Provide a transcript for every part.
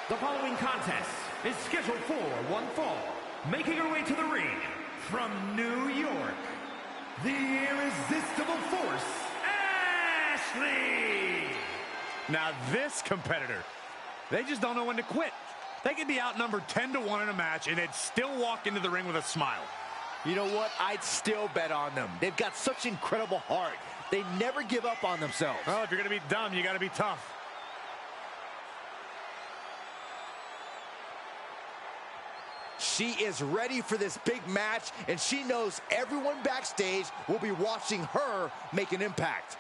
The following contest is scheduled for one fall. Making her way to the ring from New York, the irresistible force, Ashley! Now this competitor, they just don't know when to quit. They could be outnumbered 10-1 in a match and they'd still walk into the ring with a smile. You know what? I'd still bet on them. They've got such incredible heart. They never give up on themselves. Well, if you're going to be dumb, you got to be tough. She is ready for this big match, and she knows everyone backstage will be watching her make an impact.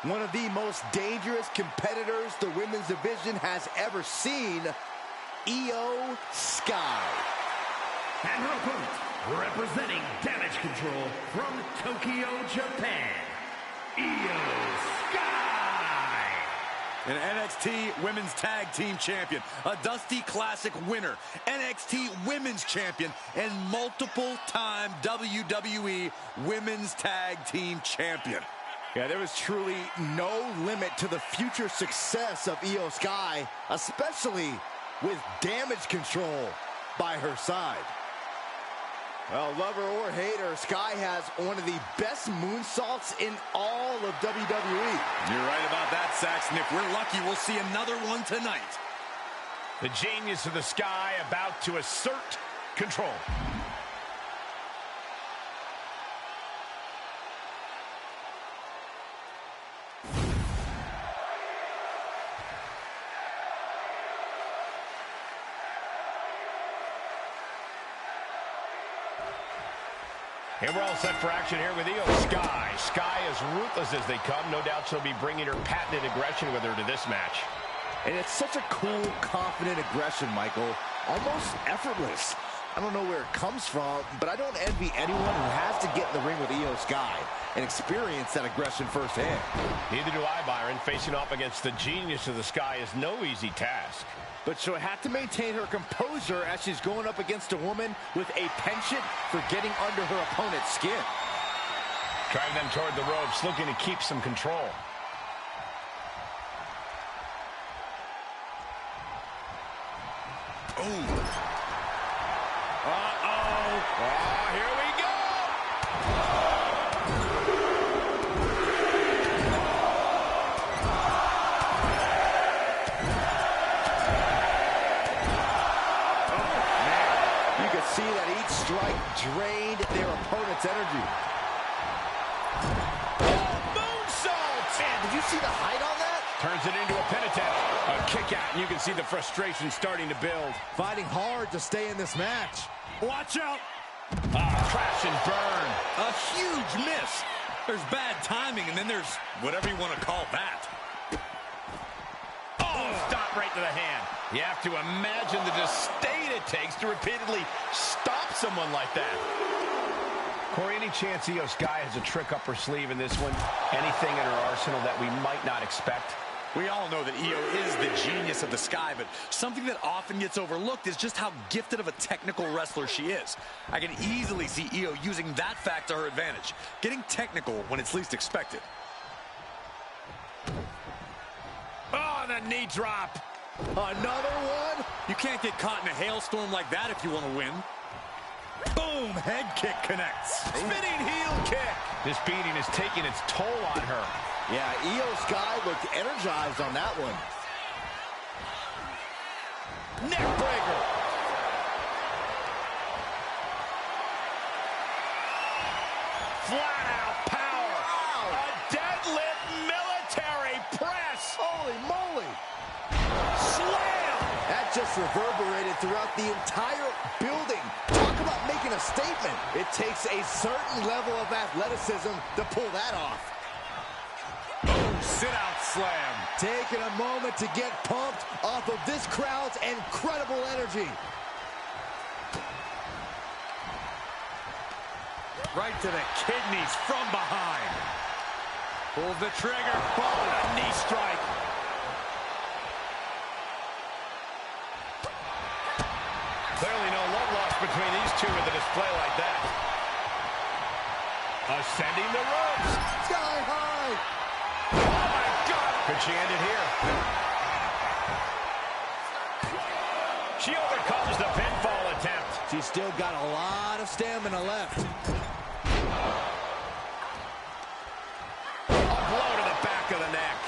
One of the most dangerous competitors the women's division has ever seen, Io Sky. And her opponent, representing Damage Control from Tokyo, Japan, Io Sky. An NXT Women's Tag Team Champion, a Dusty Classic winner, NXT Women's Champion, and multiple-time WWE Women's Tag Team Champion. Yeah, there was truly no limit to the future success of Io Sky, especially with Damage Control by her side. Well, lover or hater, Sky has one of the best moonsaults in all of WWE. You're right about that, Saxon. If we're lucky, we'll see another one tonight. The genius of the Sky about to assert control. And we're all set for action here with Io Sky. Sky is ruthless as they come. No doubt she'll be bringing her patented aggression with her to this match. And it's such a cool, confident aggression, Michael. Almost effortless. I don't know where it comes from, but I don't envy anyone who has to get in the ring with Io Sky and experience that aggression firsthand. Neither do I, Byron. Facing off against the genius of the Sky is no easy task. But she'll have to maintain her composure as she's going up against a woman with a penchant for getting under her opponent's skin. Driving them toward the ropes, looking to keep some control. Uh-oh. Oh, here we go. See that each strike drained their opponent's energy. Oh, moonsault! Man, did you see the height on that? Turns it into a pin attempt. A kick out, and you can see the frustration starting to build. Fighting hard to stay in this match. Watch out. Crash and burn. A huge miss. There's bad timing, and then there's whatever you want to call that. Oh, stop right to the hand. You have to imagine the disdain it takes to repeatedly stop someone like that. Corey, any chance Io Sky has a trick up her sleeve in this one? Anything in her arsenal that we might not expect? We all know that Io is the genius of the Sky, but something that often gets overlooked is just how gifted of a technical wrestler she is. I can easily see Io using that fact to her advantage, getting technical when it's least expected. Oh, the knee drop. Another one? You can't get caught in a hailstorm like that if you want to win. Boom! Head kick connects. Spinning heel kick. This beating is taking its toll on her. Yeah, Io Sky looked energized on that one. Neck breaker. Flat out power. Wow. A deadlift military press. Holy moly! Slam. That just reverberated throughout the entire building. Talk about making a statement. It takes a certain level of athleticism to pull that off. Oh, sit-out slam. Taking a moment to get pumped off of this crowd's incredible energy. Right to the kidneys from behind. Pulls the trigger. Oh, and a knee strike. Clearly no love lost between these two with a display like that. Ascending the ropes. Sky high. Oh, my God. Could she end it here? She overcomes the pinfall attempt. She's still got a lot of stamina left. A blow to the back of the neck.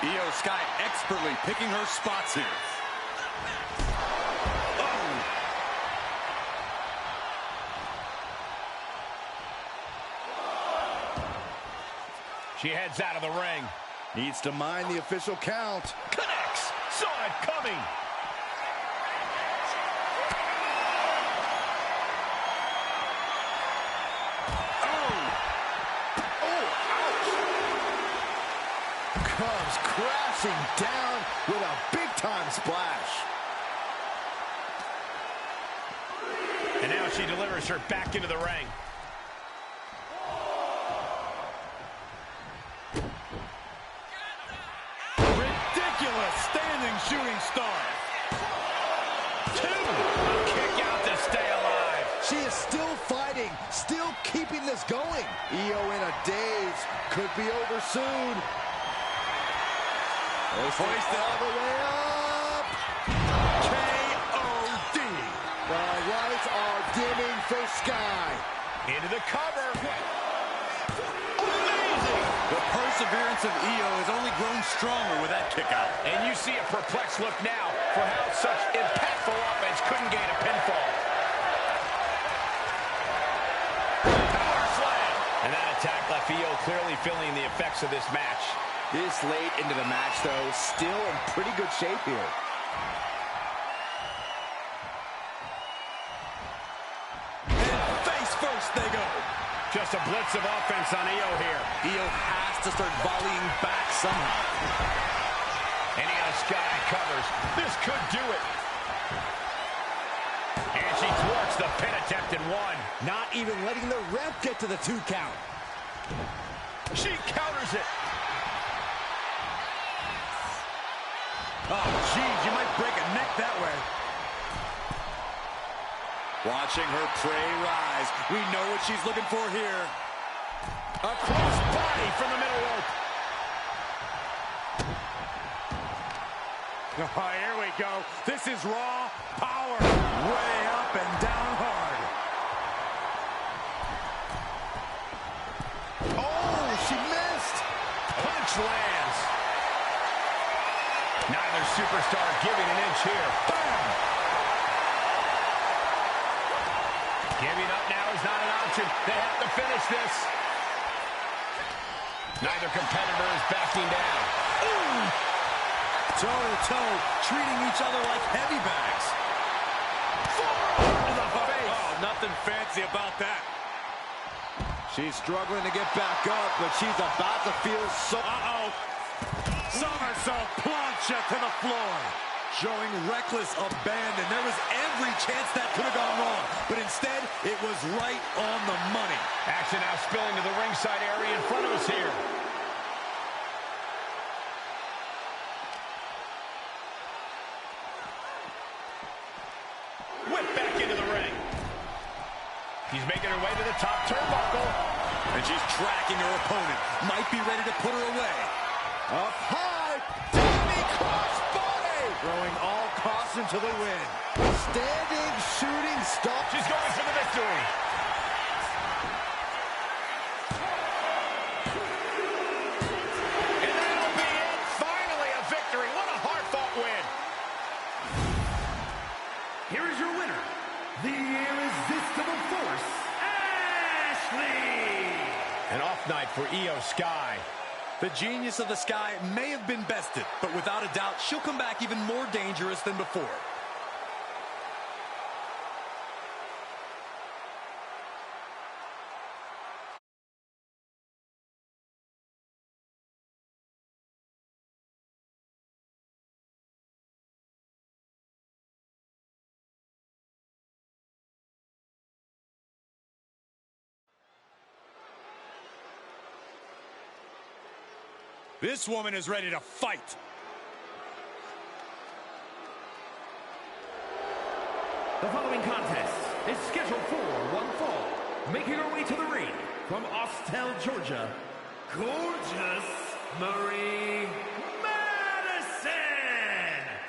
Io Sky expertly picking her spots here. She heads out of the ring. Needs to mind the official count. Connects. Saw it coming. Comes crashing down with a big-time splash. And now she delivers her back into the ring. Ridiculous standing shooting star. 2. A kick out to stay alive. She is still fighting, still keeping this going. Io in a daze. Could be over soon. Hoisted all the way up. K.O.D. The lights are dimming for Sky. Into the cover. Amazing. The perseverance of Io has only grown stronger with that kick out. And you see a perplexed look now for how such impactful offense couldn't gain a pinfall. Power slam. And that attack left Io clearly feeling the effects of this match. This late into the match, though, still in pretty good shape here. And face first they go. Just a blitz of offense on Io here. Io has to start volleying back somehow. And Io Sky covers. This could do it. And she thwarts the pin attempt in 1. Not even letting the ref get to the 2 count. She counters it. Oh, geez, you might break a neck that way. Watching her prey rise. We know what she's looking for here. A cross body from the middle rope. Oh, here we go. This is raw power. Way up and down hard. Oh, she missed. Punch lands. Neither superstar giving an inch here. Bam! Giving up now is not an option. They have to finish this. Neither competitor is backing down. Ooh! Toe-to-toe, treating each other like heavy bags. Forearm to the face. Oh, nothing fancy about that. She's struggling to get back up, but she's about to feel so... Uh-oh. Somersault plancha to the floor. Showing reckless abandon. There was every chance that could have gone wrong, but instead, it was right on the money. Action now spilling to the ringside area in front of us here. Whip back into the ring. She's making her way to the top turnbuckle. And she's tracking her opponent. Might be ready to put her away. Up high, diving crossbody, throwing all caution to the wind. Standing, shooting star. She's going for the victory. And that'll be it. Finally a victory. What a hard-fought win. Here is your winner, the Irresistible Force, Ashley. An off night for Io Sky. The genius of the Sky may have been bested, but without a doubt, she'll come back even more dangerous than before. This woman is ready to fight. The following contest is scheduled for one fall. Making her way to the ring from Austell, Georgia, gorgeous Marie Madison.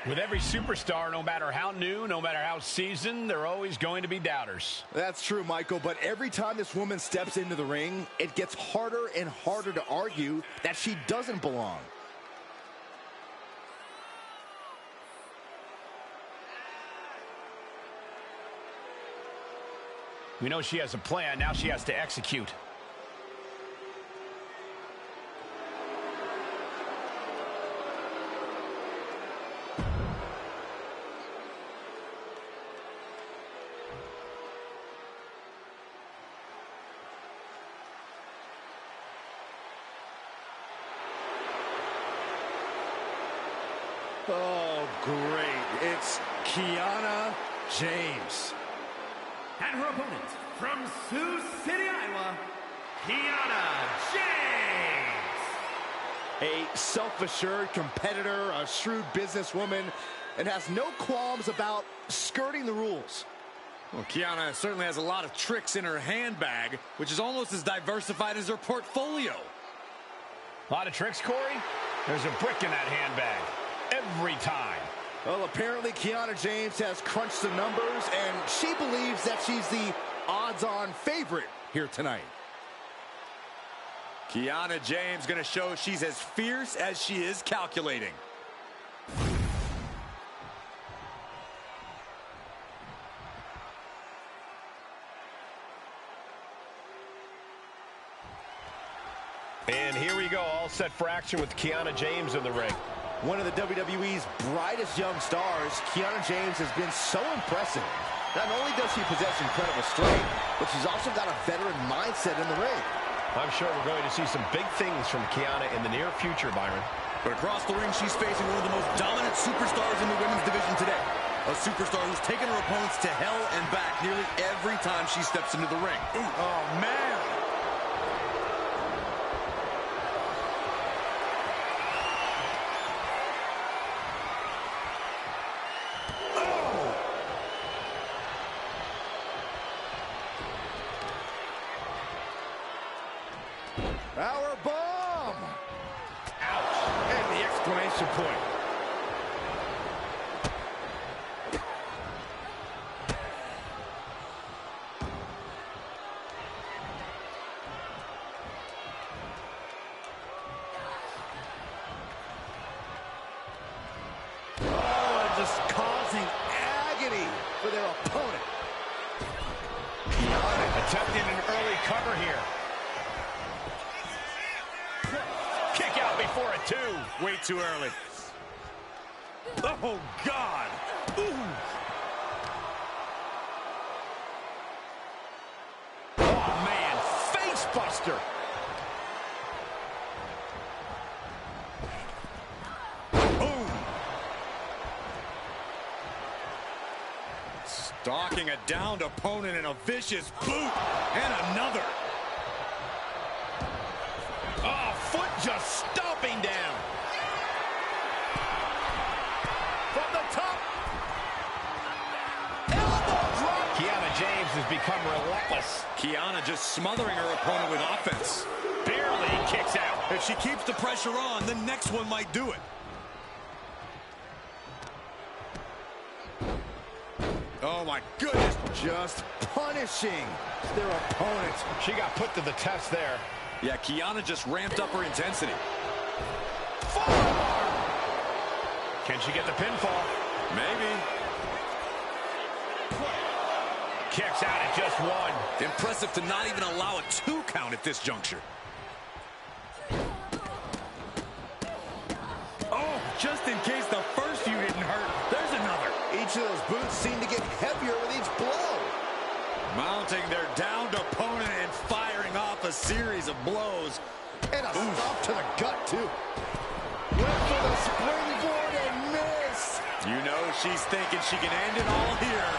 With every superstar, no matter how new, no matter how seasoned, there are always going to be doubters. That's true, Michael, but every time this woman steps into the ring, it gets harder and harder to argue that she doesn't belong. We know she has a plan. Now she has to execute. Oh, great. It's Kiana James. And her opponent from Sioux City, Iowa, Kiana James. A self-assured competitor, a shrewd businesswoman, and has no qualms about skirting the rules. Well, Kiana certainly has a lot of tricks in her handbag, which is almost as diversified as her portfolio. A lot of tricks, Corey? There's a brick in that handbag. Every time. Well, apparently Kiana James has crunched the numbers, and she believes that she's the odds-on favorite here tonight. Kiana James going to show she's as fierce as she is calculating. And here we go, all set for action with Kiana James in the ring. One of the WWE's brightest young stars, Kiana James has been so impressive. Not only does she possess incredible strength, but she's also got a veteran mindset in the ring. I'm sure we're going to see some big things from Kiana in the near future, Byron. But across the ring, she's facing one of the most dominant superstars in the women's division today. A superstar who's taken her opponents to hell and back nearly every time she steps into the ring. Oh, man. Power bomb! Ouch. And the exclamation point. Oh, just causing agony for their opponent. Kiana Attempting an early cover here. Kick out before a two. Way too early. Oh, God. Ooh. Oh, man, face buster. Boom. Stalking a downed opponent in a vicious boot. And another. Oh, foot just stomping down. From the top. Elbow drop. Kiana James has become relentless. Kiana just smothering her opponent with offense. Barely kicks out. If she keeps the pressure on, the next one might do it. Oh, my goodness. just punishing their opponent. She got put to the test there. Yeah, Kiana just ramped up her intensity. Forearm! Can she get the pinfall? Maybe. Kicks out at just one. Impressive to not even allow a 2 count at this juncture. just in case the first few didn't hurt, there's another. Each of those boots seem to get heavier with each blow. Mounting their downed opponent and firing off a series of blows. And a stop to the gut, too. Went for the springboard and missed. You know she's thinking she can end it all here.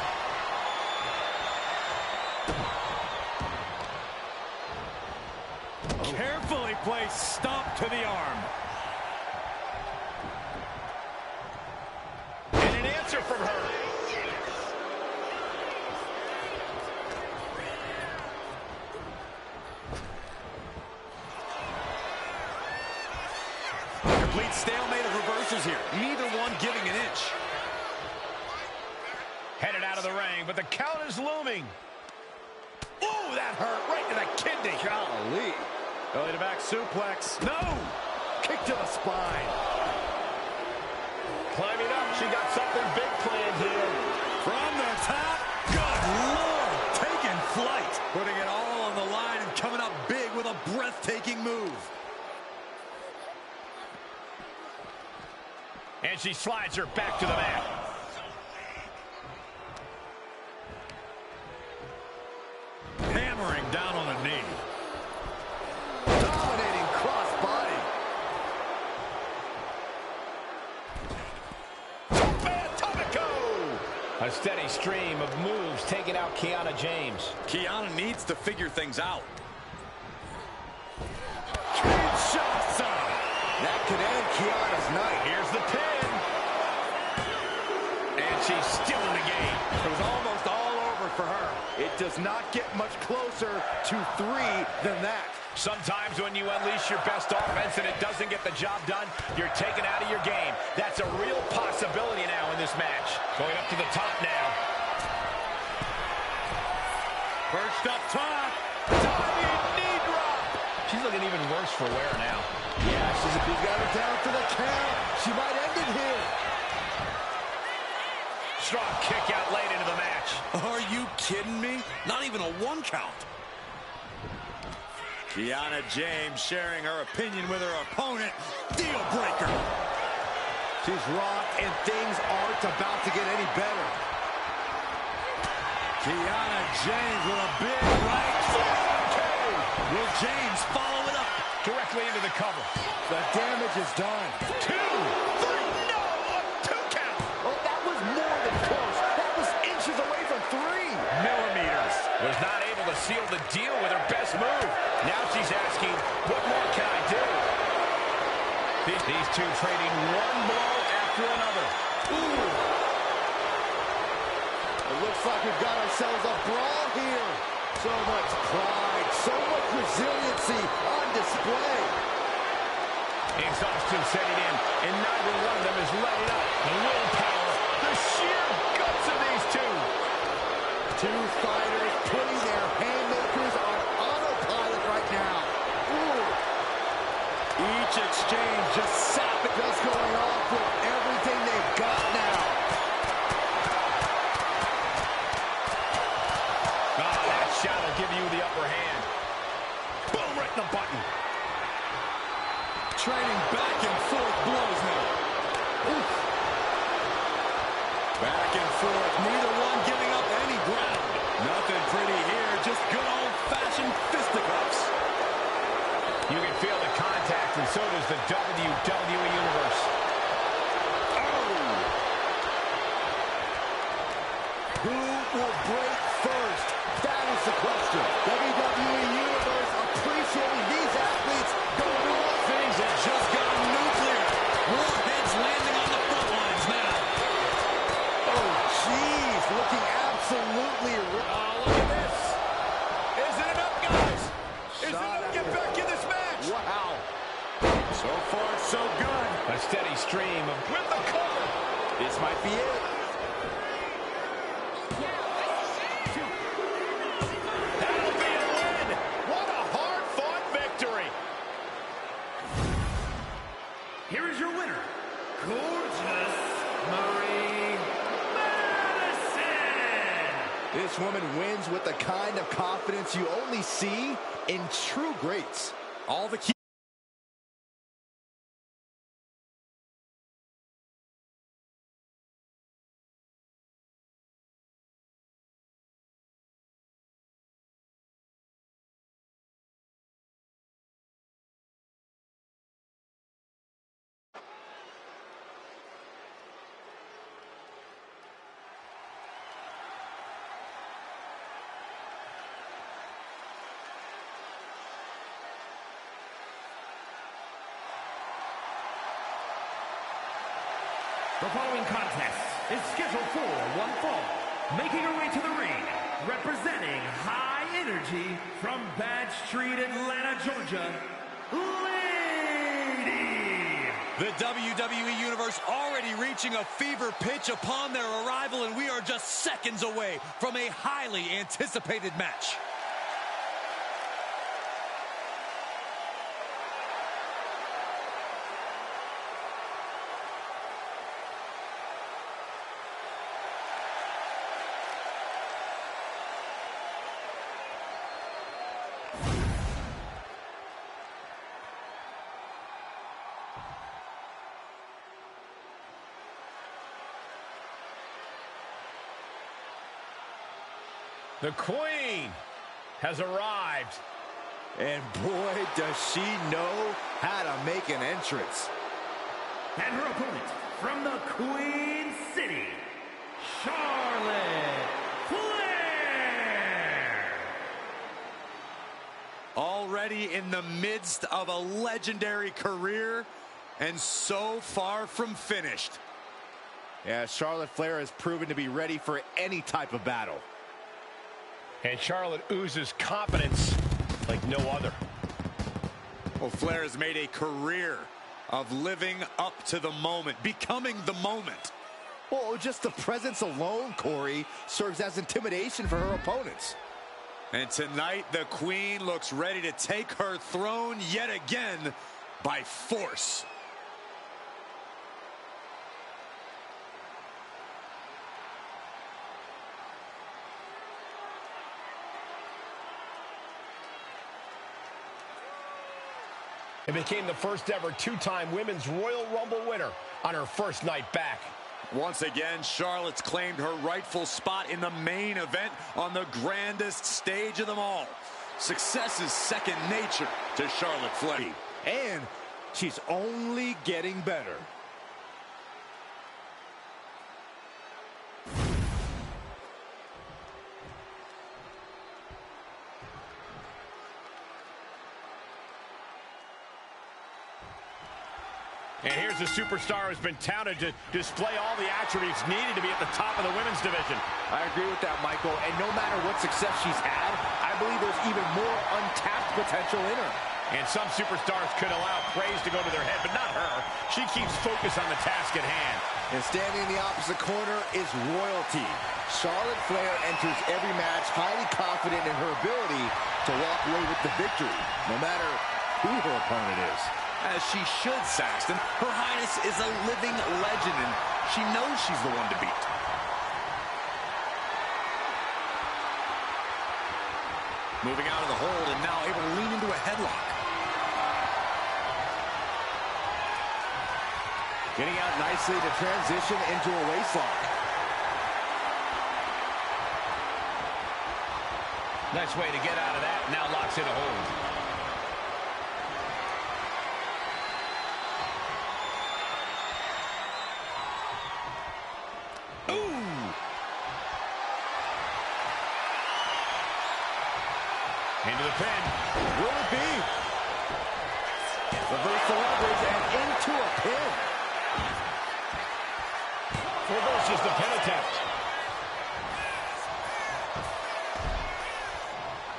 Carefully placed stop to the arm. And an answer from her. Complete stalemate of reversals here. Neither one giving an inch. Headed out of the ring, but the count is looming. Ooh, that hurt right to the kidney. Golly. Belly to back suplex. No! Kick to the spine. Climbing up, she got something big planned here. From the top. Good Lord. Taking flight. Putting it all on the line and coming up big with a breathtaking move. And she slides her back to the mat. Hammering down on the knee. Dominating crossbody. A steady stream of moves taking out Kiana James. Kiana needs to figure things out. Kinshasa. That could end Kiana's night. Here's the pin. And she's still in the game. It was almost all over for her. It does not get much closer to 3 than that. Sometimes when you unleash your best offense and it doesn't get the job done, you're taken out of your game. That's a real possibility now in this match. Going up to the top now. Perched up top. Diving knee drop. She's looking even worse for wear now. Yeah, she's got her down for the count. She might end it here. Strong kick out late into the match. Are you kidding me? Not even a 1 count. Kiana James sharing her opinion with her opponent. Deal breaker. She's rocked, and things aren't about to get any better. Kiana James with a big right foot. Will James follow it up? Directly into the cover. The damage is done. 2, 3, no! A 2 count! Oh, that was more than close. That was inches away from 3 millimeters. Was not able to seal the deal with her best move. Now she's asking, what more can I do? These two trading one blow after another. Ooh. It looks like we've got ourselves a brawl here. So much pride, so much resiliency on display. Exhaustion setting in, and neither one of them is letting up. The willpower, the sheer guts of these two. Two fighters putting their haymakers on autopilot right now. Ooh. Each exchange just sapping, just going off with everything they've got now. That shot will give you the upper hand. Boom, right in the button. Trading back and forth blows now. Oof. Back and forth, neither one giving up any ground. Nothing pretty here, just good old-fashioned fisticuffs. You can feel the contact, and so does the WWE Universe. Oh. Who will break first? That is the question. WWE Universe appreciating these athletes going on. Things have just gone nuclear. More heads landing on the front lines now. Oh, jeez, looking absolutely Oh, look at this. Is it enough, guys? Is it enough to get back in this match? wow. So far, so good. A steady stream of with the cover. This might be it. That'll be a win. What a hard-fought victory. Here is your winner, Gorgeous Marie Madison. This woman wins with the kind of confidence you only see in true greats. All the key The following contest is scheduled for one fall. Making her way to the ring, representing High Energy from Bad Street, Atlanta, Georgia, Lady. The WWE Universe already reaching a fever pitch upon their arrival, and we are just seconds away from a highly anticipated match. The Queen has arrived. And boy, does she know how to make an entrance. And her opponent from the Queen City, Charlotte Flair. Already in the midst of a legendary career and so far from finished. Yeah, Charlotte Flair has proven to be ready for any type of battle. And Charlotte oozes confidence like no other. Well, Flair has made a career of living up to the moment, becoming the moment. Well, just the presence alone, Corey, serves as intimidation for her opponents. And tonight, the Queen looks ready to take her throne yet again by force. It became the first ever two-time Women's Royal Rumble winner on her first night back. Once again, Charlotte's claimed her rightful spot in the main event on the grandest stage of them all. Success is second nature to Charlotte Flair. And she's only getting better. And here's a superstar who's been touted to display all the attributes needed to be at the top of the women's division. I agree with that, Michael. And no matter what success she's had, I believe there's even more untapped potential in her. And some superstars could allow praise to go to their head, but not her. She keeps focus on the task at hand. And standing in the opposite corner is royalty. Charlotte Flair enters every match highly confident in her ability to walk away with the victory, no matter who her opponent is. As she should, Saxton. Her Highness is a living legend, and she knows she's the one to beat. Moving out of the hold and now able to lean into a headlock. Getting out nicely to transition into a waistlock. Nice way to get out of that. Now locks in a hold. Into the pin. Will it be? Reverse the leverage and into a pin. Reverses the pin attempt.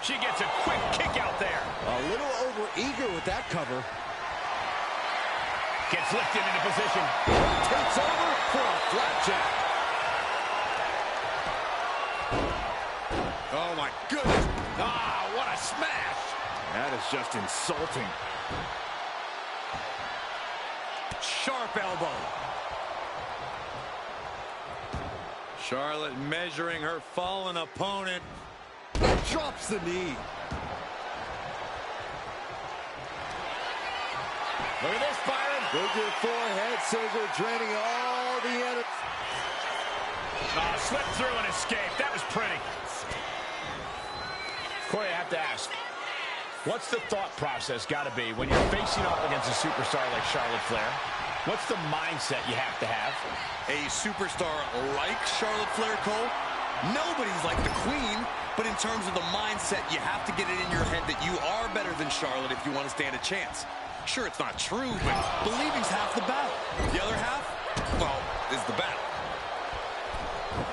She gets a quick kick out there. A little over-eager with that cover. Gets lifted into position. Takes over for a flapjack. Oh, my goodness. Ah, what a smash. That is just insulting. Sharp elbow. Charlotte measuring her fallen opponent. Drops the knee. Look at this, Byron. Figure four head scissor draining all the energy. Oh, slipped through and escaped. That was pretty. Corey, I have to ask, what's the thought process got to be when you're facing off against a superstar like Charlotte Flair? What's the mindset you have to have? A superstar like Charlotte Flair, Cole? Nobody's like the Queen, but in terms of the mindset, you have to get it in your head that you are better than Charlotte if you want to stand a chance. Sure, it's not true, but believing's half the battle. The other half, well, is the battle.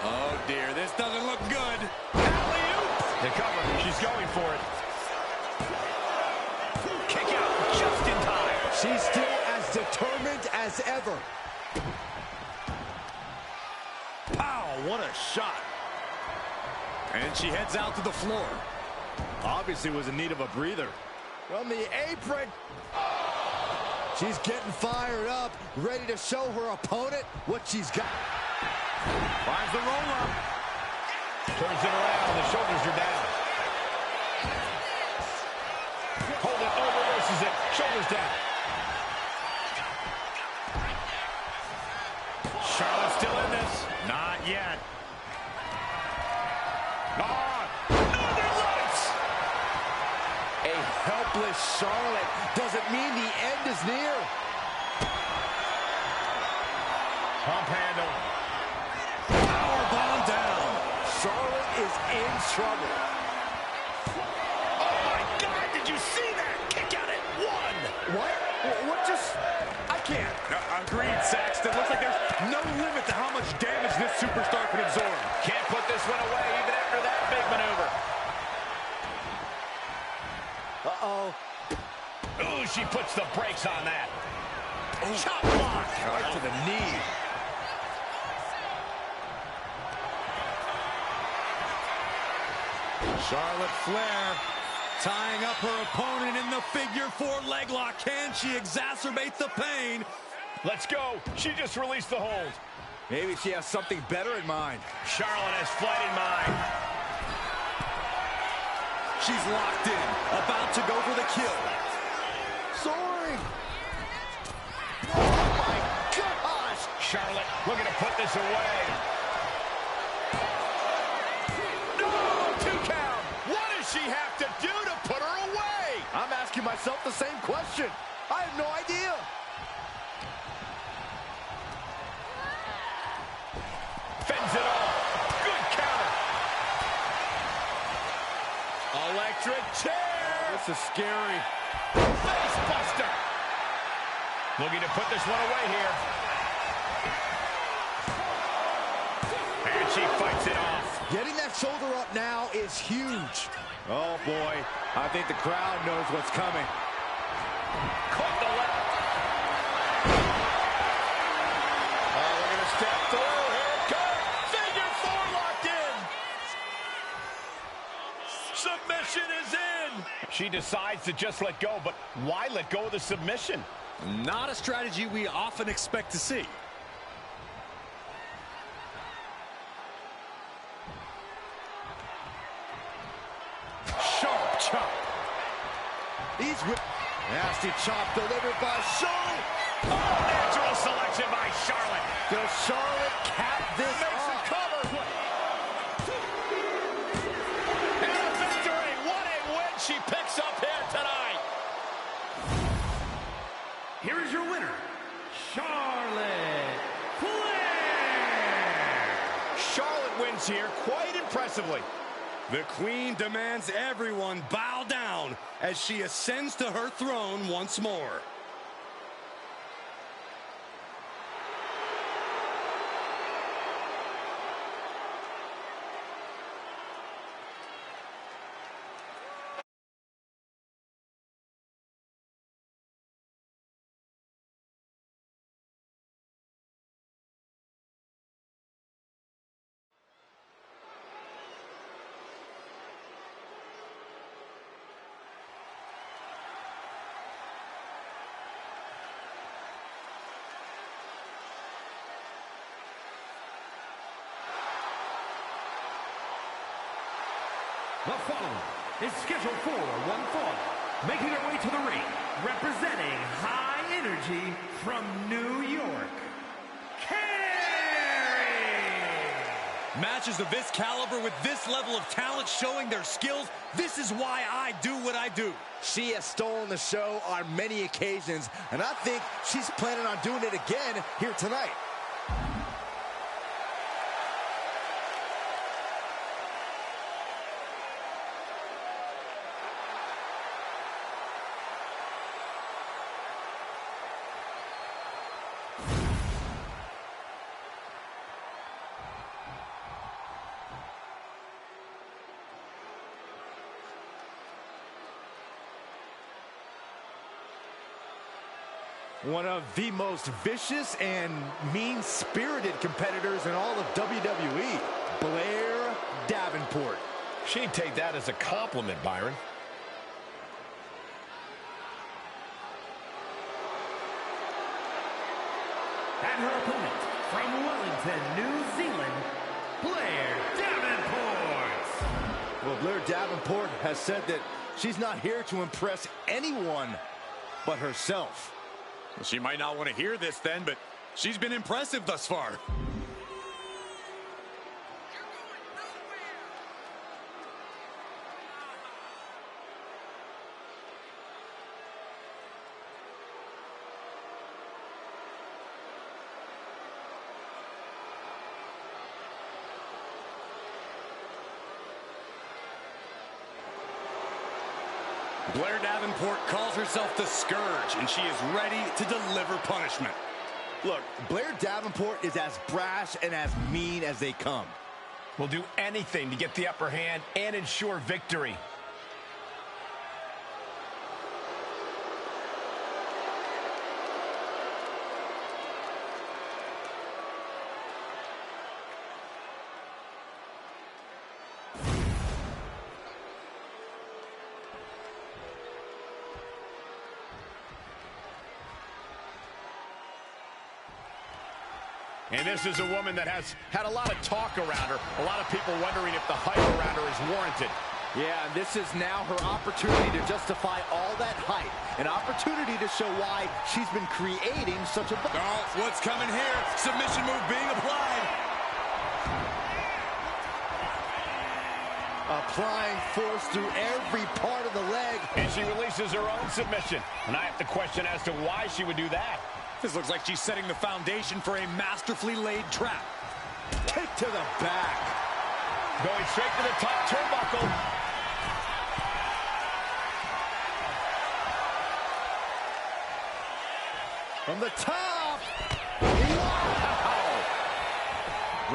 Oh, dear. This doesn't look good. The cover. She's going for it. Kick out just in time. She's still as determined as ever. Pow, what a shot. And she heads out to the floor. Obviously was in need of a breather. From the apron. She's getting fired up, ready to show her opponent what she's got. Finds the roll-up. Turns it around. The shoulders are down. Hold it. Oh, reverses it. Shoulders down. Charlotte's still in this. Not yet. Northern Lights. A helpless Charlotte doesn't mean the end is near. Pump handle. Powerbomb down. Charlotte is in trouble. Oh, my God. Did you see that? Kick out at one. What? What just... I can't. Agreed, Saxton. Looks like there's no limit to how much damage this superstar can absorb. Can't put this one away even after that big maneuver. Uh-oh. Ooh, she puts the brakes on that. Oh. Chop block. Right to the knee. Charlotte Flair tying up her opponent in the figure 4 leg lock. Can she exacerbate the pain? Let's go. She just released the hold. Maybe she has something better in mind. Charlotte has flight in mind. She's locked in, about to go for the kill. Soaring. Oh, my gosh. Charlotte looking to put this away. No, 2 count. What does she have to do to put her away? I'm asking myself the same question. I have no idea. Fends it off. Good counter. Electric chair. This is scary. Face buster. Looking to put this one away here. And she fights it off. Getting that shoulder up now is huge. Oh, boy. I think the crowd knows what's coming. Caught the left. Oh, we're going to step through. Here it comes. Figure 4 locked in. Submission is in. She decides to just let go, but why let go of the submission? Not a strategy we often expect to see. Sharp chop. Nasty chop delivered by Charlotte. Oh, natural selection by Charlotte. Does Charlotte cap this Makes a off? cover. And a victory. What a win she picks up here tonight. Here is your winner, Charlotte Flair. Charlotte wins here quite impressively. The Queen demands everyone bow down as she ascends to her throne once more. The following is scheduled for one fall, making her way to the ring, representing High Energy from New York, Carrie! Matches of this caliber with this level of talent showing their skills, this is why I do what I do. She has stolen the show on many occasions, and I think she's planning on doing it again here tonight. One of the most vicious and mean-spirited competitors in all of WWE, Blair Davenport. She'd take that as a compliment, Byron. And her opponent, from Wellington, New Zealand, Blair Davenport. Well, Blair Davenport has said that she's not here to impress anyone but herself. Well, she might not want to hear this then, but she's been impressive thus far. Blair Davenport calls herself the Scourge, and she is ready to deliver punishment. Look, Blair Davenport is as brash and as mean as they come. Will do anything to get the upper hand and ensure victory. And this is a woman that has had a lot of talk around her. A lot of people wondering if the hype around her is warranted. Yeah, and this is now her opportunity to justify all that hype. An opportunity to show why she's been creating such a... Oh, what's coming here? Submission move being applied. Applying force through every part of the leg. And she releases her own submission. And I have to question as to why she would do that. This looks like she's setting the foundation for a masterfully laid trap. Kick to the back. Going straight to the top turnbuckle. From the top. Wow.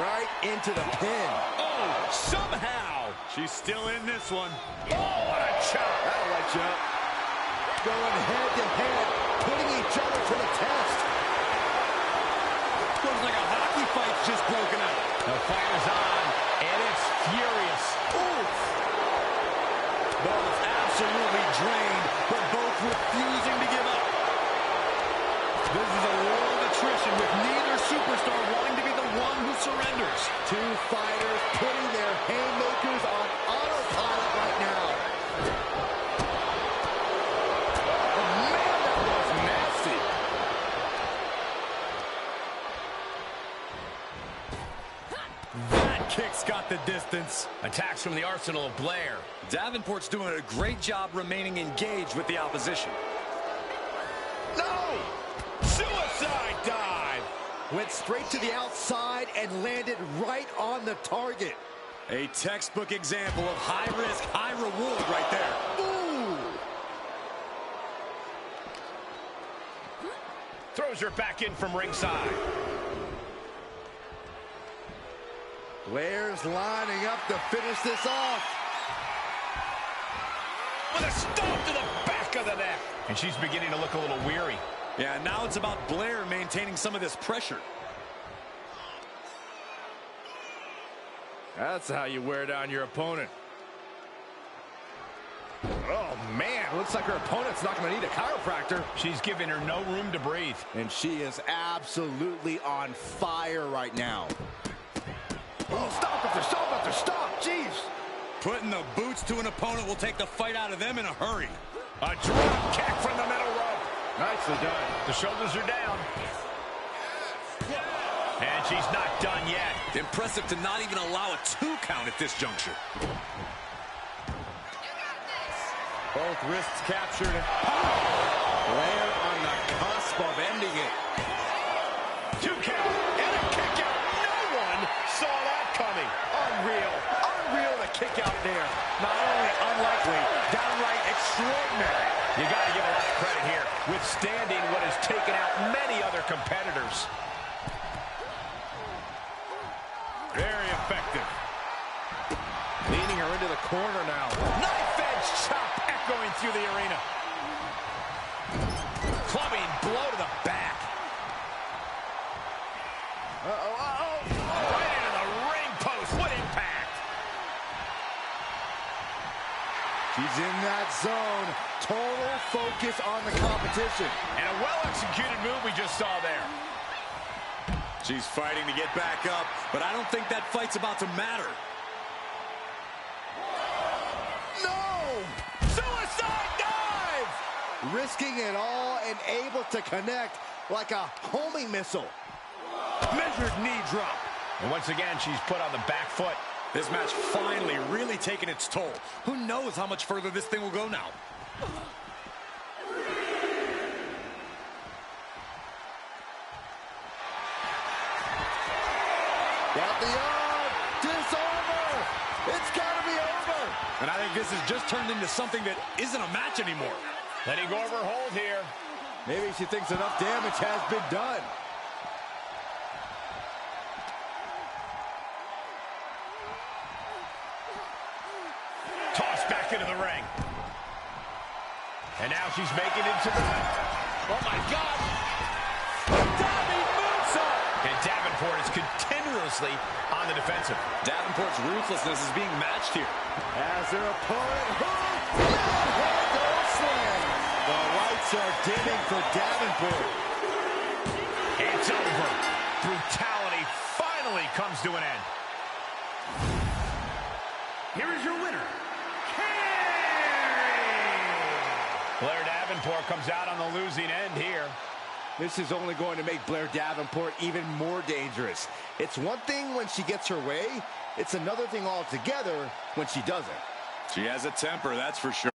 Right into the pin. Oh, somehow. She's still in this one. Oh, what a chop. That'll light you up. Going head to head, putting each other to the test. Looks like a hockey fight's just broken out. The fight is on, and it's furious. Oof. Both absolutely drained, but both refusing to give up. This is a war of attrition with neither superstar wanting to be the one who surrenders. Two fighters putting their haymakers on autopilot right now. Kick's got the distance. Attacks from the arsenal of Blair. Davenport's doing a great job remaining engaged with the opposition. No! Suicide dive! Went straight to the outside and landed right on the target. A textbook example of high risk, high reward right there. Ooh! Throws her back in from ringside. Blair's lining up to finish this off. With a stomp to the back of the neck. And she's beginning to look a little weary. Yeah, now it's about Blair maintaining some of this pressure. That's how you wear down your opponent. Oh, man. Looks like her opponent's not going to need a chiropractor. She's giving her no room to breathe. And she is absolutely on fire right now. Oh, stop after stop after stop. Jeez. Putting the boots to an opponent will take the fight out of them in a hurry. A drop kick from the middle rope. Nicely done. The shoulders are down. And she's not done yet. Impressive to not even allow a 2 count at this juncture. Both wrists captured. Blair on the cusp of ending it. 2 count and a kick out. No one saw that coming. Unreal. Unreal the kick out there. Not only unlikely, downright extraordinary. You got to give a lot of credit here, withstanding what has taken out many other competitors. Very effective. Leading her into the corner now. Knife edge chop echoing through the arena. clubbing blow to the back. Right into the ring post. What impact. She's in that zone. Total focus on the competition. And a well-executed move we just saw there. She's fighting to get back up, but I don't think that fight's about to matter. No! Suicide dive! Risking it all and able to connect like a homing missile. Measured knee drop. And once again, she's put on the back foot. This match finally really taking its toll. Who knows how much further this thing will go now? Got the arm. Disarmer. It's got to be over. And I think this has just turned into something that isn't a match anymore. Letting go of her hold here. Maybe she thinks enough damage has been done. Tossed back into the ring. And now she's making it to the... Oh, my God. Diving moonsault. And Davenport is continuously on the defensive. Davenport's ruthlessness is being matched here. As their opponent slam. The lights are dimming for Davenport. It's over. Brutality finally comes to an end. Here is your winner, Blair Davenport comes out on the losing end here. This is only going to make Blair Davenport even more dangerous. It's one thing when she gets her way. It's another thing altogether when she doesn't. She has a temper, that's for sure.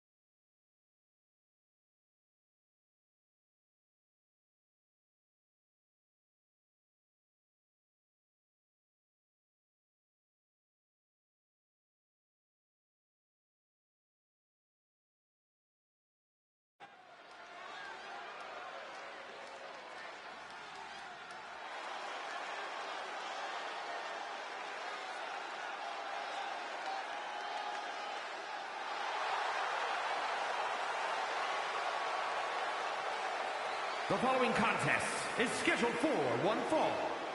The following contest is scheduled for one fall.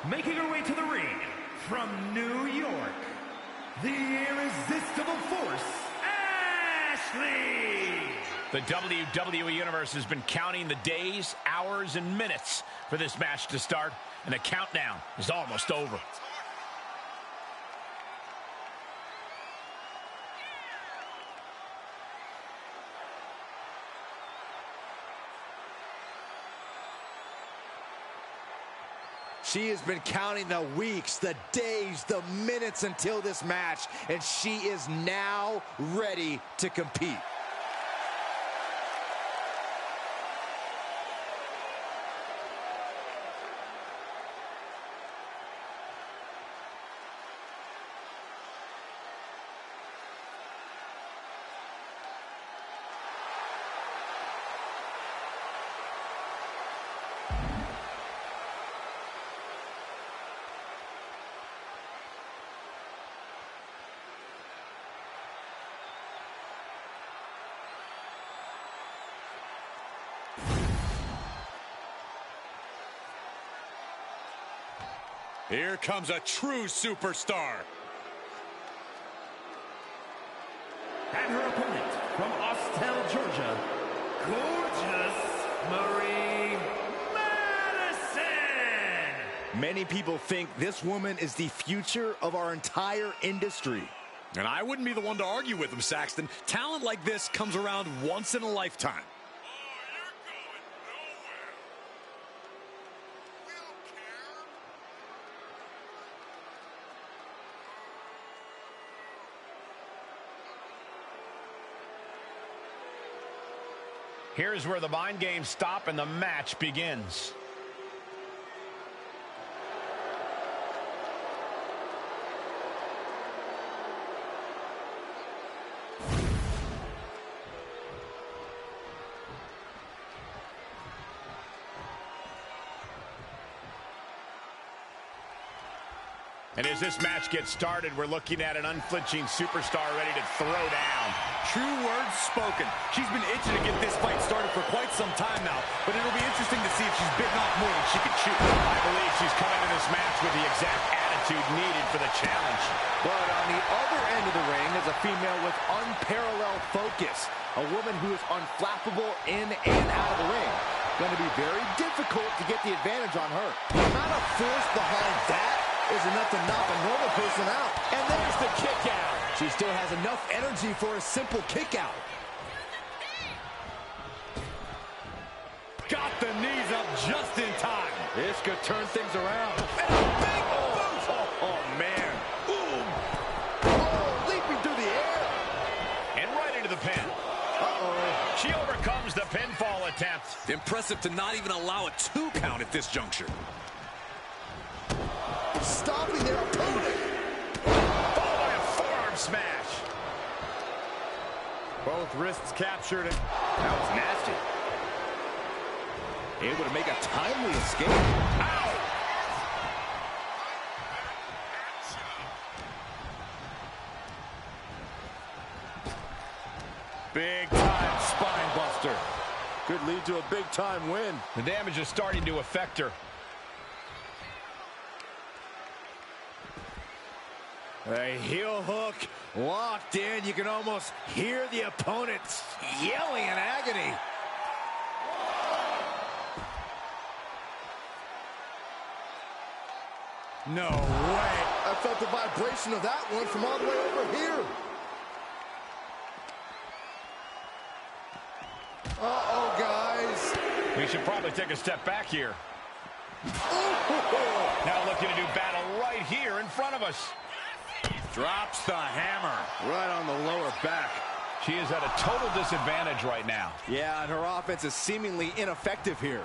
Making her way to the ring from New York, the irresistible force, Ashley! The WWE Universe has been counting the days, hours, and minutes for this match to start, and the countdown is almost over. She has been counting the weeks, the days, the minutes until this match, and she is now ready to compete. Here comes a true superstar. And her opponent from Austell, Georgia, gorgeous Marie Madison! Many people think this woman is the future of our entire industry. And I wouldn't be the one to argue with him, Saxton. Talent like this comes around once in a lifetime. Here's where the mind games stop and the match begins. And as this match gets started, we're looking at an unflinching superstar ready to throw down. True words spoken. She's been itching to get this fight started for quite some time now, but it'll be interesting to see if she's bitten off more than she can chew. I believe she's come into this match with the exact attitude needed for the challenge. But on the other end of the ring is a female with unparalleled focus. A woman who is unflappable in and out of the ring. Going to be very difficult to get the advantage on her. The amount of force behind that is enough to knock a normal person out. And there's the kick out. She still has enough energy for a simple kick out. Got the knees up just in time. This could turn things around. And a big boot. Oh, man. Boom. Oh, leaping through the air. And right into the pin. Uh-oh. She overcomes the pinfall attempt. Impressive to not even allow a 2 count at this juncture. Stopping their opponent. Followed by a forearm smash. Both wrists captured. That was nasty. Able to make a timely escape. Ow! Big time spine buster. Could lead to a big time win. The damage is starting to affect her. A heel hook locked in. You can almost hear the opponents yelling in agony. No way. I felt the vibration of that one from all the way over here. Uh-oh, guys. We should probably take a step back here. Ooh. Now looking to do battle right here in front of us. Drops the hammer. Right on the lower back. She is at a total disadvantage right now. Yeah, and her offense is seemingly ineffective here.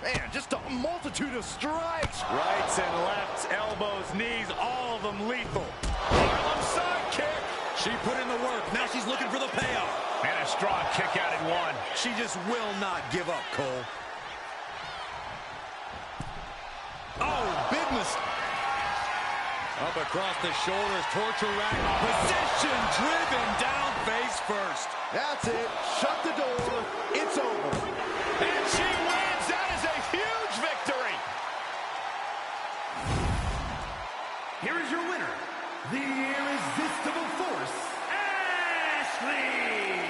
Man, just a multitude of strikes. Rights and lefts, elbows, knees, all of them lethal. Harlem sidekick. She put in the work. Now she's looking for the payoff. And a strong kick out at one. She just will not give up, Cole. Oh, big mistake. Up across the shoulders, torture rack. Position driven down face first. That's it. Shut the door. It's over. And she wins. That is a huge victory. Here is your winner, the irresistible force, Ashley.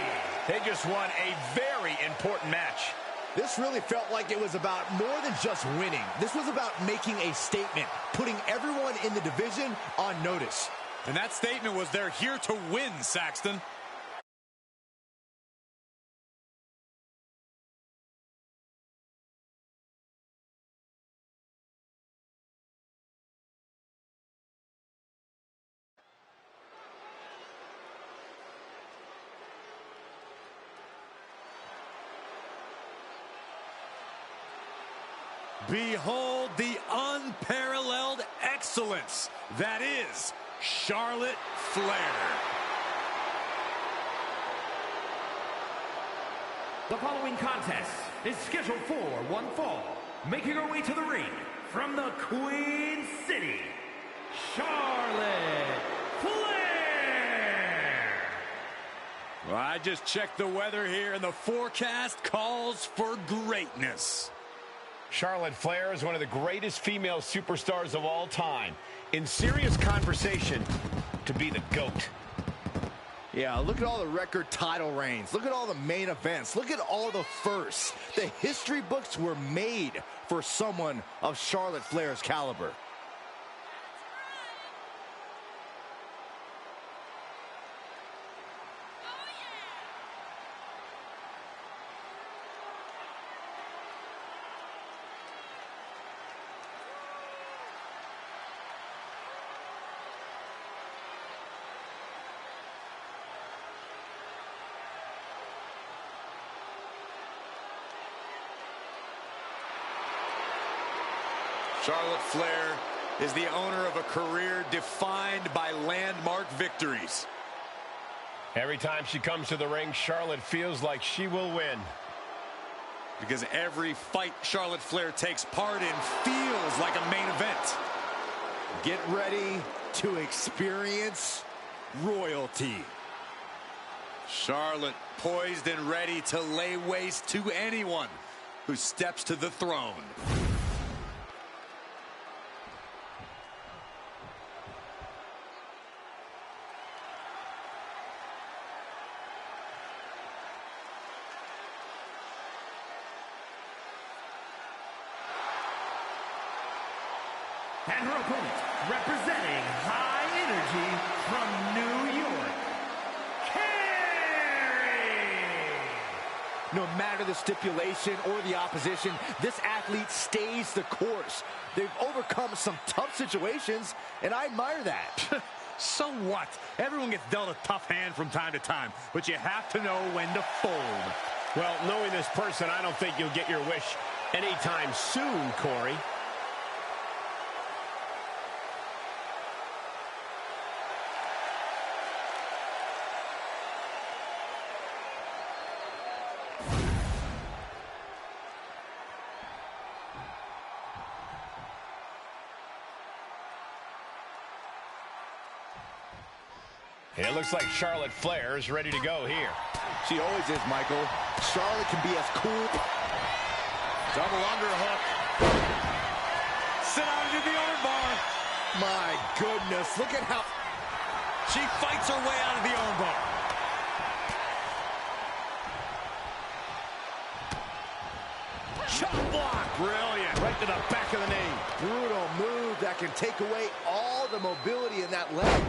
They just won a very important match. This really felt like it was about more than just winning. This was about making a statement, putting everyone in the division on notice. And that statement was they're here to win, Saxton. Behold the unparalleled excellence that is Charlotte Flair. The following contest is scheduled for one fall. Making her way to the ring from the Queen City, Charlotte Flair. Well, I just checked the weather here, and the forecast calls for greatness. Charlotte Flair is one of the greatest female superstars of all time. In serious conversation to be the GOAT. Yeah, look at all the record title reigns. Look at all the main events. Look at all the firsts. The history books were made for someone of Charlotte Flair's caliber. Charlotte Flair is the owner of a career defined by landmark victories. Every time she comes to the ring, Charlotte feels like she will win. Because every fight Charlotte Flair takes part in feels like a main event. Get ready to experience royalty. Charlotte poised and ready to lay waste to anyone who steps to the throne. And her opponent, representing High Energy from New York, Carrie! No matter the stipulation or the opposition, this athlete stays the course. They've overcome some tough situations, and I admire that. So what? Everyone gets dealt a tough hand from time to time, but you have to know when to fold. Well, knowing this person, I don't think you'll get your wish anytime soon, Corey. It looks like Charlotte Flair is ready to go here. She always is, Michael. Charlotte can be as cool. Double underhook. Sit on into the armbar. My goodness, look at how... She fights her way out of the armbar. Chop block. Brilliant. Right to the back of the knee. brutal move that can take away all the mobility in that leg.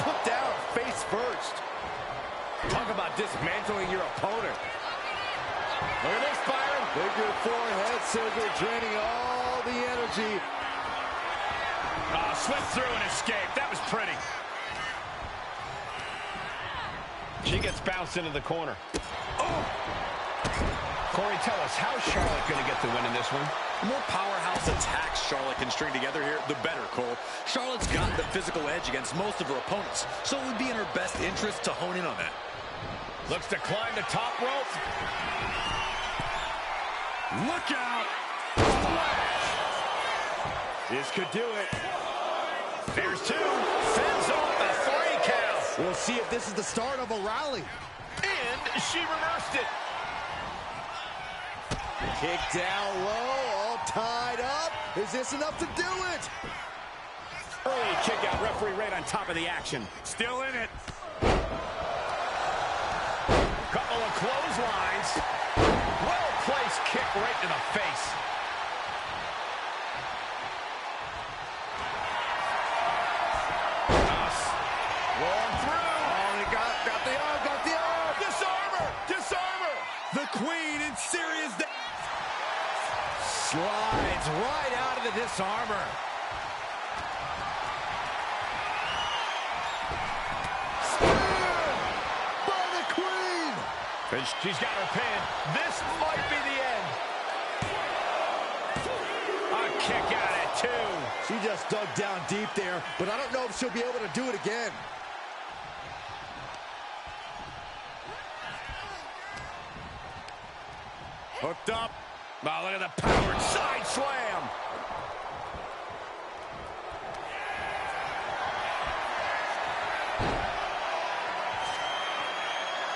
Put down face first. Talk about dismantling your opponent. Look at this, Byron. Bigger forehead scissor, draining all the energy. Slipped through and escaped. That was pretty. She gets bounced into the corner. Oh! Corey, tell us, how's Charlotte going to get the win in this one? The more powerhouse attacks Charlotte can string together here, the better, Cole. Charlotte's got the physical edge against most of her opponents, so it would be in her best interest to hone in on that. Looks to climb the top rope. Look out! This could do it. There's two. Fends off a 3 count. We'll see if this is the start of a rally. And she reversed it. Kick down low, all tied up. Is this enough to do it? Early kick out, referee right on top of the action. Still in it. Couple of clotheslines. Well-placed kick right in the face. Rolling through. Oh, he got the arm, Disarmer! Disarmer! The Queen in serious danger. Slides right out of the disarmer. Spear by the Queen. And she's got her pin. This might be the end. A kick out at 2. She just dug down deep there, but I don't know if she'll be able to do it again. Hooked up. Oh, look at the powered side slam.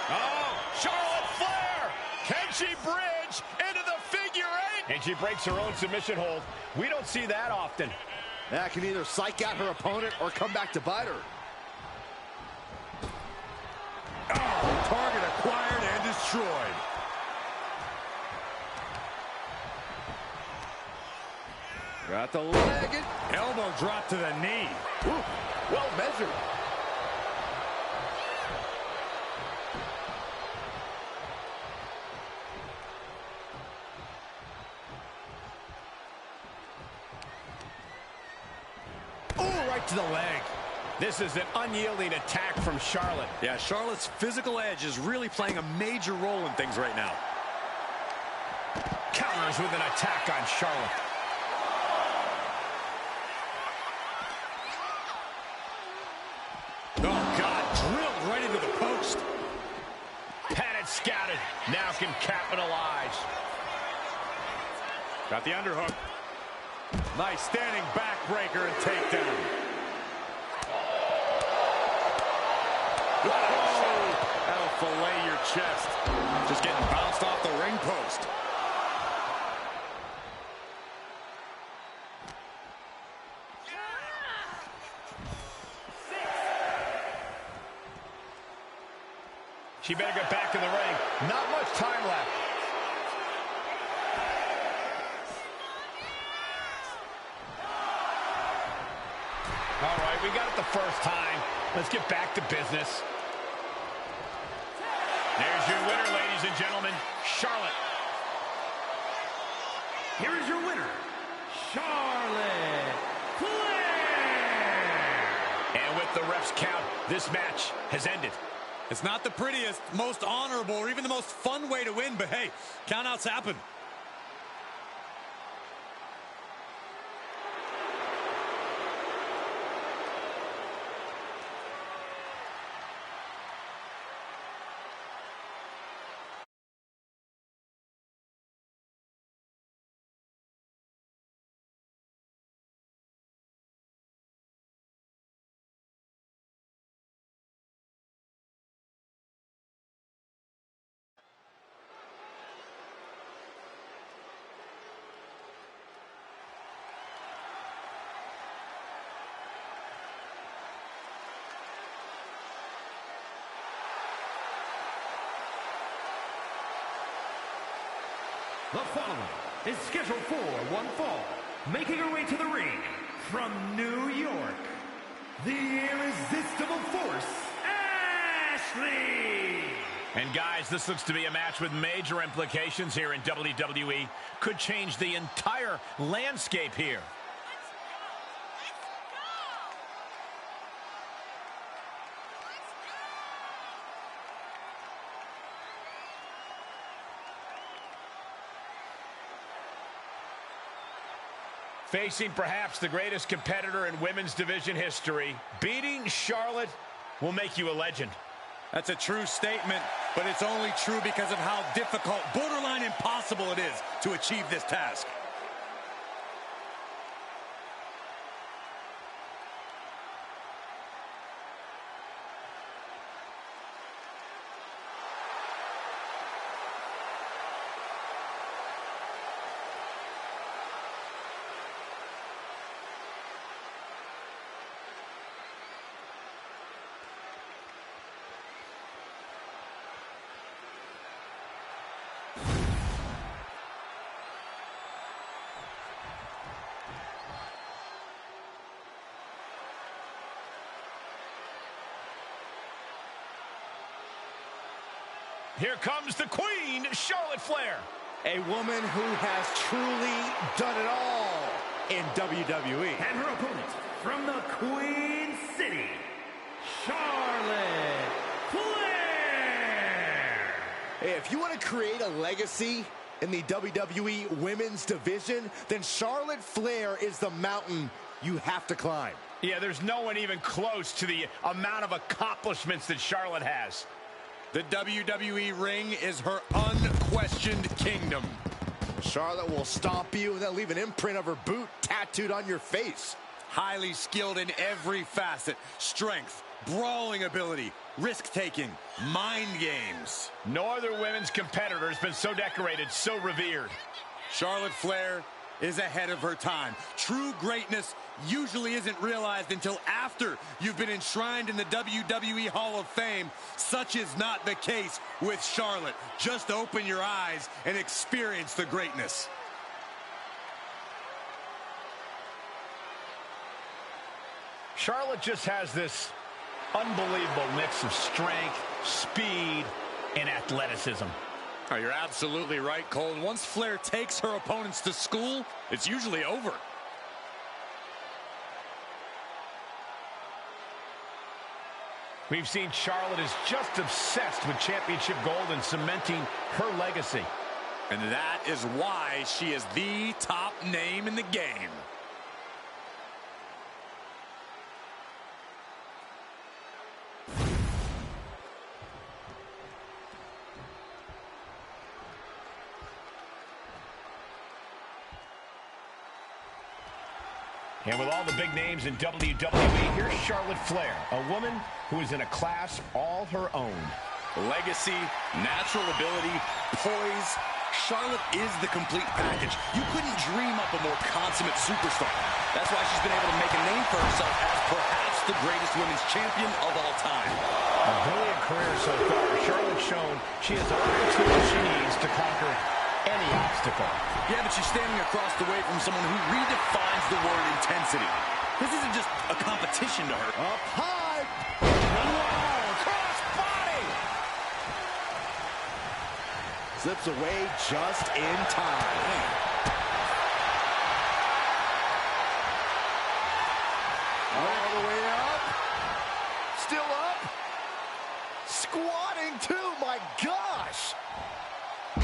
Oh, Charlotte Flair! Can she bridge into the figure 8? And she breaks her own submission hold. We don't see that often. That can either psych out her opponent or come back to bite her. Oh, target acquired and destroyed. Got the leg. Elbow drop to the knee. Ooh, well measured. Ooh, right to the leg. This is an unyielding attack from Charlotte. Yeah, Charlotte's physical edge is really playing a major role in things right now. Counters with an attack on Charlotte. Oh, God, drilled right into the post. Had it scouted. Now can capitalize. Got the underhook. Nice standing backbreaker and takedown. That'll fillet chest. Just getting bounced off the ring post. She better get back in the ring. Not much time left. All right, we got it the first time. Let's get back to business. There's your winner, ladies and gentlemen, Charlotte. Here is your winner, Charlotte Flair. And with the ref's count, this match has ended. It's not the prettiest, most honorable, or even the most fun way to win, but hey, countouts happen. The following is scheduled for one fall, making her way to the ring from New York, the irresistible force, Ashley. And guys, this looks to be a match with major implications here in WWE. Could change the entire landscape here. Facing perhaps the greatest competitor in women's division history, beating Charlotte will make you a legend. That's a true statement, but it's only true because of how difficult, borderline impossible it is to achieve this task. Here comes the Queen, Charlotte Flair. A woman who has truly done it all in WWE. And her opponent from the Queen City, Charlotte Flair. Hey, if you want to create a legacy in the WWE Women's Division, then Charlotte Flair is the mountain you have to climb. Yeah, there's no one even close to the amount of accomplishments that Charlotte has. The WWE ring is her unquestioned kingdom. Charlotte will stomp you and then leave an imprint of her boot tattooed on your face. Highly skilled in every facet. Strength, brawling ability, risk-taking, mind games. No other women's competitor has been so decorated, so revered. Charlotte Flair is ahead of her time. True greatness usually isn't realized until after you've been enshrined in the WWE Hall of Fame. Such is not the case with Charlotte. Just open your eyes and experience the greatness. Charlotte just has this unbelievable mix of strength, speed, and athleticism. Oh, you're absolutely right, Cole. Once Flair takes her opponents to school, it's usually over. We've seen Charlotte is just obsessed with championship gold and cementing her legacy. And that is why she is the top name in the game. And with all the big names in WWE, here's Charlotte Flair, a woman who is in a class all her own. Legacy, natural ability, poise. Charlotte is the complete package. You couldn't dream up a more consummate superstar. That's why she's been able to make a name for herself as perhaps the greatest women's champion of all time. A brilliant career so far. Charlotte's shown she has all the tools she needs to conquer any obstacle. Yeah, but she's standing across the way from someone who redefines the word intensity. This isn't just a competition to her. Up high. Wow, cross body. Slips away just in time. All the way up. Still up. Squatting too, my gosh.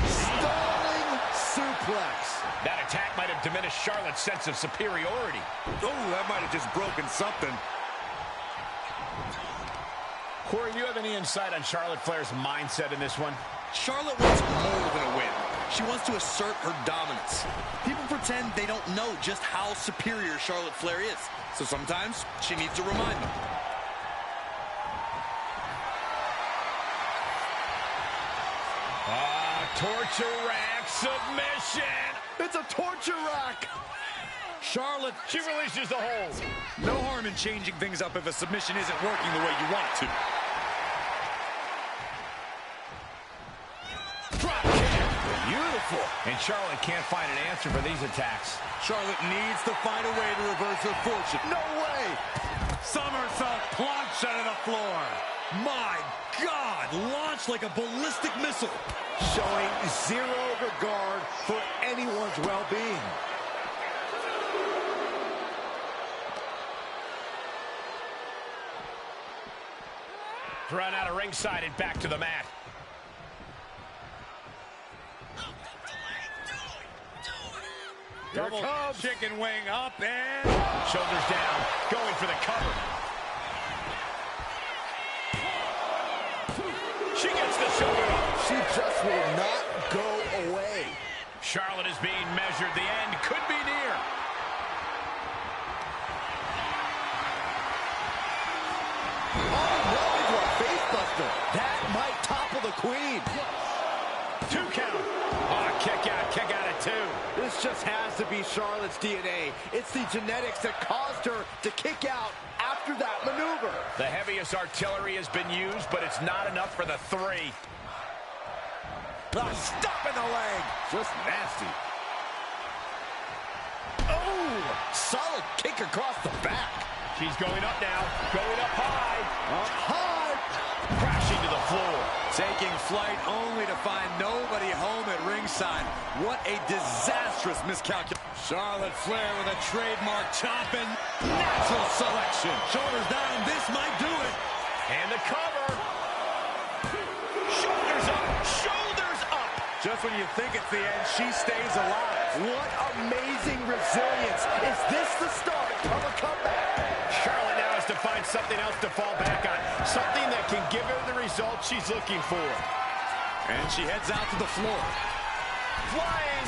Stalling suplex. That attack might have diminished Charlotte's sense of superiority. Oh, that might have just broken something. Corey, do you have any insight on Charlotte Flair's mindset in this one? Charlotte wants more than a win. She wants to assert her dominance. People pretend they don't know just how superior Charlotte Flair is. So sometimes she needs to remind them. Torture rack submission. It's a torture rack. Charlotte, She releases the hold. no harm in changing things up if a submission isn't working the way you want it to. Drop kick. Beautiful. And Charlotte can't find an answer for these attacks. Charlotte needs to find a way to reverse her fortune. No way. Somersault plunge out of the floor. My God, launched like a ballistic missile. Showing zero regard for anyone's well-being. Run out of ringside and back to the mat. Double chicken wing up and... Shoulders down, going for the cover. She gets the shoulder up. She just will not go away. Charlotte is being measured. The end could be near. Oh, no, into a facebuster. That might topple the queen. 2 count. Oh, kick out at 2. This just has to be Charlotte's DNA. It's the genetics that caused her to kick out after that maneuver. The heaviest artillery has been used, but it's not enough for the 3. Stop in the leg. Just nasty. Oh, solid kick across the back. She's going up now, going up high. Up high. Crashing to the floor. Taking flight only to find nobody home at ringside. What a disastrous miscalculation. Charlotte Flair with a trademark chopping. Natural selection. Shoulders down. This might do it. And the cover. Shoulders up. Shoulders up. Just when you think it's the end, she stays alive. What amazing resilience. Is this the start of a comeback? Charlotte now has to find something else to fall back on. Something that can give her the result she's looking for. And she heads out to the floor. Flying.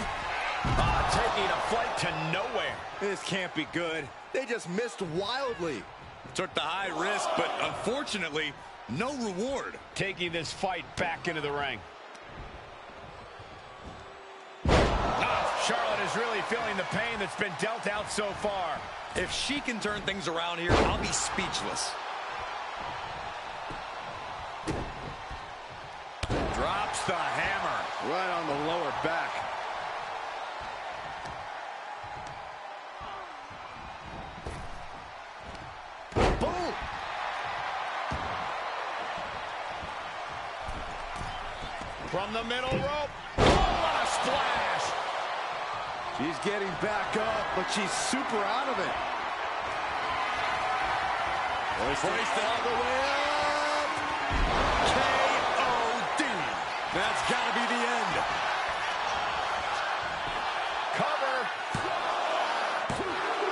Taking a flight to nowhere. This can't be good. They just missed wildly. Took the high risk, but unfortunately, no reward. Taking this fight back into the ring. Charlotte is really feeling the pain that's been dealt out so far. If she can turn things around here, I'll be speechless. Drops the hammer. Right on the lower back. Boom! From the middle rope. Oh, what a splash! She's getting back up, but she's super out of it. Hoisted all the way up. K.O.D. That's got to be the end. Cover.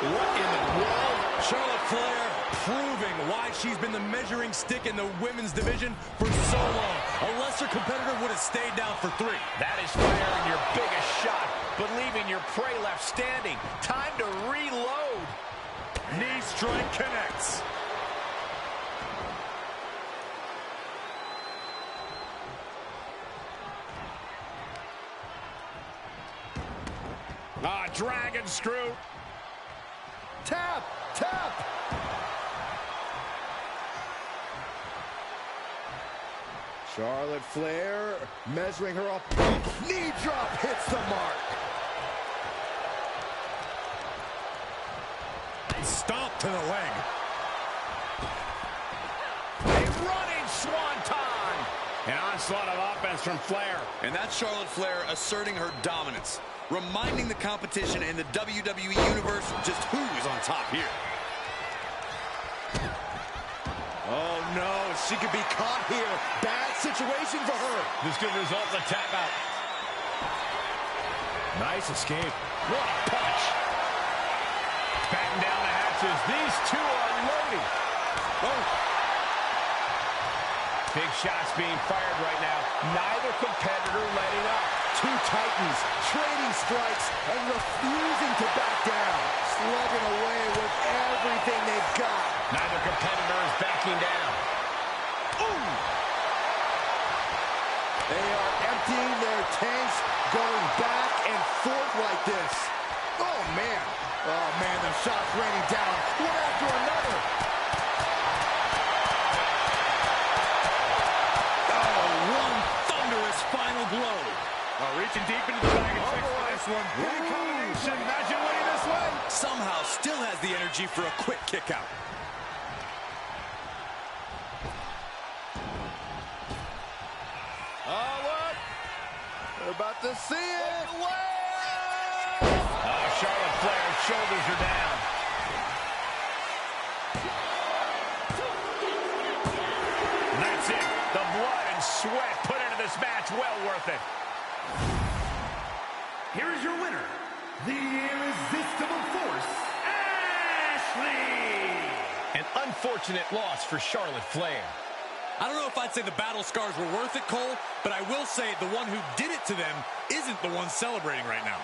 What in the world? Charlotte Flair proving why she's been the measuring stick in the women's division for so long. A lesser competitor would have stayed down for 3. That is firing your biggest shot, but leaving your prey left standing. Time to reload. Knee strike connects. Ah, dragon screw. Tap, tap. Charlotte Flair measuring her up. Knee drop hits the mark. Stomp to the leg. A running swanton. An onslaught of offense from Flair. And that's Charlotte Flair asserting her dominance, reminding the competition and the WWE Universe just who is on top here. Oh no, she could be caught here. Bad situation for her. This could result in a tap out. Nice escape. What a punch. Batten down the hatches. These two are loading. Oh. Big shots being fired right now. Neither competitor letting up. Two titans trading strikes and refusing to back down. Slugging away with everything they've got. Neither competitor is backing down. Ooh. They are emptying their tanks, going back and forth like this. Oh, man. Oh, man, the shots raining down, one after another. Oh, one thunderous final blow. Oh, reaching deep into the bag of tricks for this one. Good combination. Imagine winning this way. Somehow still has the energy for a quick kick out. Oh, look. We're about to see it. Charlotte Flair's shoulders are down. And that's it. The blood and sweat put into this match, well worth it. Here is your winner, the Irresistible Force, Ashley! An unfortunate loss for Charlotte Flair. I don't know if I'd say the battle scars were worth it, Cole, but I will say the one who did it to them isn't the one celebrating right now.